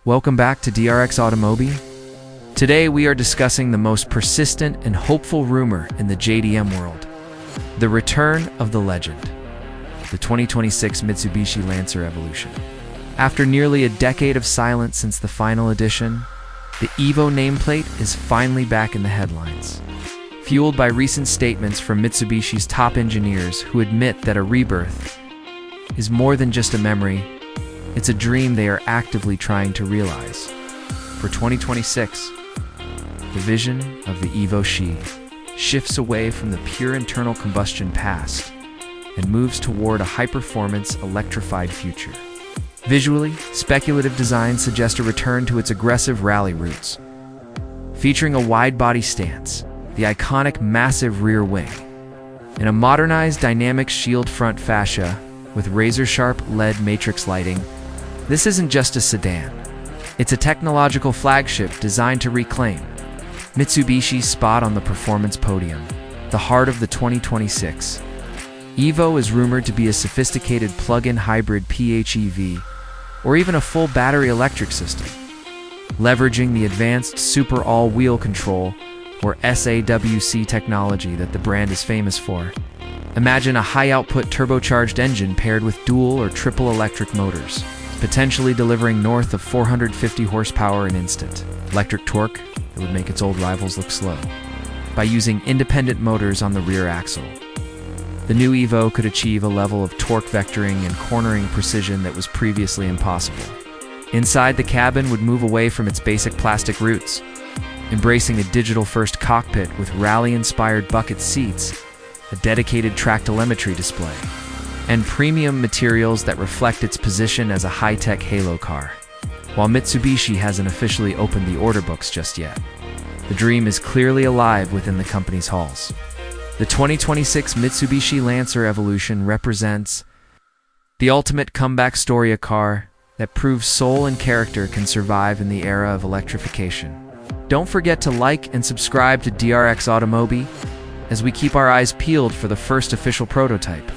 Welcome back to DRXAutomobi. Today we are discussing the most persistent and hopeful rumor in the JDM world, the return of the legend, the 2026 Mitsubishi Lancer Evolution. After nearly a decade of silence since the final edition, the EVO nameplate is finally back in the headlines. Fueled by recent statements from Mitsubishi's top engineers who admit that a rebirth is more than just a memory, it's a dream they are actively trying to realize. For 2026, the vision of the EVO shifts away from the pure internal combustion past and moves toward a high-performance electrified future. Visually, speculative designs suggest a return to its aggressive rally roots, featuring a wide-body stance, the iconic massive rear wing, and a modernized dynamic shield front fascia with razor-sharp LED matrix lighting. This isn't just a sedan. It's a technological flagship designed to reclaim Mitsubishi's spot on the performance podium, the heart of the 2026. EVO is rumored to be a sophisticated plug-in hybrid PHEV, or even a full battery electric system, leveraging the advanced super all-wheel control, or S-AWC technology that the brand is famous for. Imagine a high-output turbocharged engine paired with dual or triple electric motors, potentially delivering north of 450 horsepower in instant electric torque that would make its old rivals look slow. By using independent motors on the rear axle, the new EVO could achieve a level of torque vectoring and cornering precision that was previously impossible. Inside, the cabin would move away from its basic plastic roots, embracing a digital-first cockpit with rally-inspired bucket seats, a dedicated track telemetry display, and premium materials that reflect its position as a high-tech halo car. While Mitsubishi hasn't officially opened the order books just yet, the dream is clearly alive within the company's halls. The 2026 Mitsubishi Lancer Evolution represents the ultimate comeback story, a car that proves soul and character can survive in the era of electrification. Don't forget to like and subscribe to DRXAutomobi as we keep our eyes peeled for the first official prototype.